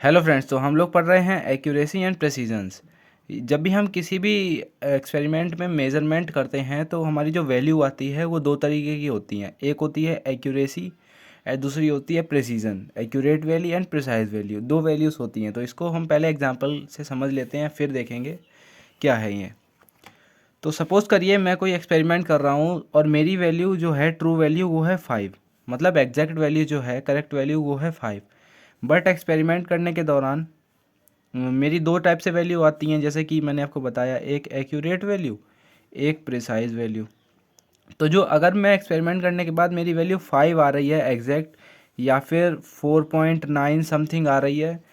Hello friends, तो हम लोग पढ़ रहे हैं एक्यूरेसी एंड प्रेसिजन्स। जब भी हम किसी भी एक्सपेरिमेंट में मेज़रमेंट करते हैं तो हमारी जो वैल्यू आती है वो दो तरीके की होती हैं। एक होती है एक्यूरेसी और दूसरी होती है precision. Accurate value and precise value, दो वैल्यूज़ होती हैं। तो इसको हम पहले एग्जांपल से समझ लेते हैं, फिर देखेंगे क्या है ये। तो सपोज़ करिए मैं कोई एक्सपेरिमेंट कर रहा हूँ और मेरी वैल्यू जो है ट्रू वैल्यू वो है 5, मतलब एग्जैक्ट वैल्यू जो है करेक्ट वैल्यू वो है 5। बट एक्सपेरिमेंट करने के दौरान मेरी दो टाइप से वैल्यू आती हैं, जैसे कि मैंने आपको बताया, एक एक्यूरेट वैल्यू, एक प्रिसाइज वैल्यू। तो जो अगर मैं एक्सपेरिमेंट करने के बाद मेरी वैल्यू 5 आ रही है एग्जैक्ट, या फिर 4.9 समथिंग आ रही है,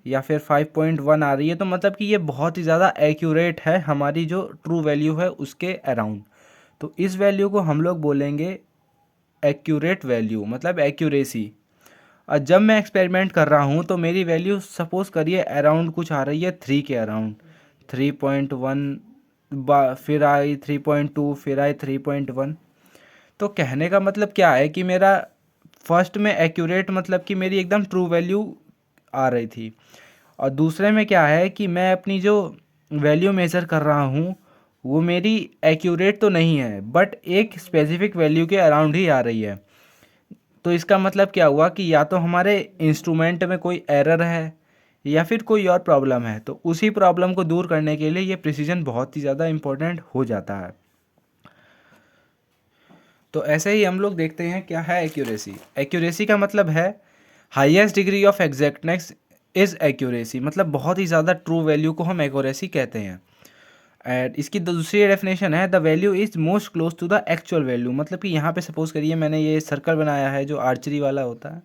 या फिर 5.1 आ रही है, तो मतलब कि ये बहुत ही ज़्यादा एक्यूरेट है हमारी जो ट्रू वैल्यू है उसके अराउंड। तो इस वैल्यू को हम लोग बोलेंगे एक्यूरेट वैल्यू, मतलब एक्यूरेसी। और जब मैं एक्सपेरिमेंट कर रहा हूँ तो मेरी वैल्यू सपोज़ करिए अराउंड कुछ आ रही है 3 के अराउंड, 3.1, फिर आई 3.2, फिर आई 3.1। तो कहने का मतलब क्या है कि मेरा फर्स्ट में एक्यूरेट मतलब कि मेरी एकदम ट्रू वैल्यू आ रही थी, और दूसरे में क्या है कि मैं अपनी जो वैल्यू मेज़र कर रहा हूँ वो मेरी एक्यूरेट तो नहीं है बट एक स्पेसिफिक वैल्यू के अराउंड ही आ रही है। तो इसका मतलब क्या हुआ कि या तो हमारे इंस्ट्रूमेंट में कोई एरर है या फिर कोई और प्रॉब्लम है। तो उसी प्रॉब्लम को दूर करने के लिए ये प्रिसीजन बहुत ही ज़्यादा इम्पोर्टेंट हो जाता है। तो ऐसे ही हम लोग देखते हैं क्या है एक्यूरेसी। एक्यूरेसी का मतलब है highest degree of exactness is accuracy, मतलब बहुत ही ज़्यादा ट्रू वैल्यू को हम एक्यूरेसी कहते हैं। एंड इसकी दूसरी डेफिनेशन है the value is most close to the actual value, मतलब कि यहाँ पे सपोज करिए मैंने ये सर्कल बनाया है जो आर्चरी वाला होता है।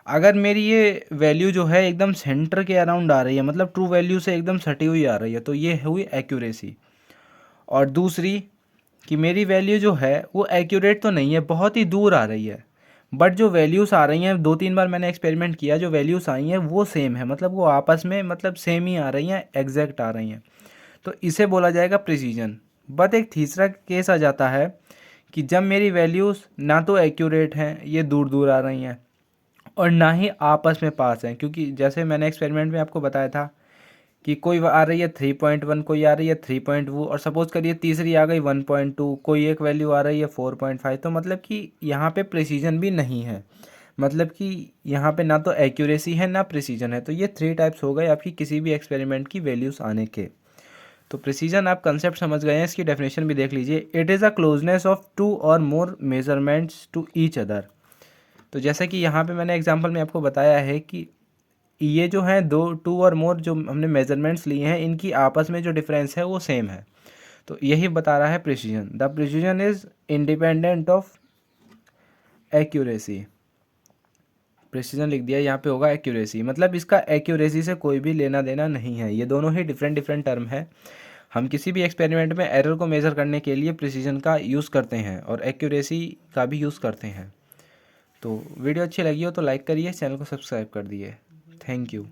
अगर मेरी ये वैल्यू जो है एकदम सेंटर के अराउंड आ रही है, मतलब ट्रू वैल्यू से एकदम सटी हुई आ रही है, तो ये हुई एक्यूरेसी। और दूसरी कि मेरी वैल्यू जो है वो एक्यूरेट तो नहीं है, बहुत ही दूर आ रही है, बट जो वैल्यूज़ आ रही हैं, दो तीन बार मैंने एक्सपेरिमेंट किया, जो वैल्यूज़ आई हैं वो सेम है, मतलब वो आपस में मतलब सेम ही आ रही हैं, एग्जैक्ट आ रही हैं। तो इसे बोला जाएगा प्रिसीजन। बट एक तीसरा केस आ जाता है कि जब मेरी वैल्यूज़ ना तो एक्यूरेट हैं, ये दूर दूर आ रही हैं, और ना ही आपस में पास हैं, क्योंकि जैसे मैंने एक्सपेरिमेंट में आपको बताया था कि कोई आ रही है 3.1, कोई आ रही है 3.2, और सपोज़ करिए तीसरी आ गई 1.2, कोई एक वैल्यू आ रही है 4.5। तो मतलब कि यहाँ पे प्रिसीजन भी नहीं है, मतलब कि यहाँ पे ना तो एक्यूरेसी है ना प्रिसीजन है। तो ये थ्री टाइप्स हो गए आपकी किसी भी एक्सपेरिमेंट की वैल्यूज़ आने के। तो प्रिसीजन आप कंसेप्ट समझ गए हैं, इसकी डेफिनेशन भी देख लीजिए। It is a closeness of two और more measurements to each other. तो जैसे कि यहाँ पे मैंने एग्जांपल में आपको बताया है कि ये जो हैं दो, टू और मोर जो हमने मेजरमेंट्स लिए हैं, इनकी आपस में जो डिफरेंस है वो सेम है। तो यही बता रहा है precision. The precision is independent of accuracy. Precision लिख दिया, यहाँ पे होगा एक्यूरेसी, मतलब इसका एक्यूरेसी से कोई भी लेना देना नहीं है। ये दोनों ही डिफरेंट डिफरेंट टर्म है। हम किसी भी एक्सपेरिमेंट में एरर को मेज़र करने के लिए प्रिसीजन का यूज़ करते हैं और एक्यूरेसी का भी यूज़ करते हैं। तो वीडियो अच्छी लगी हो तो लाइक करिए, चैनल को सब्सक्राइब कर दिए। Thank you.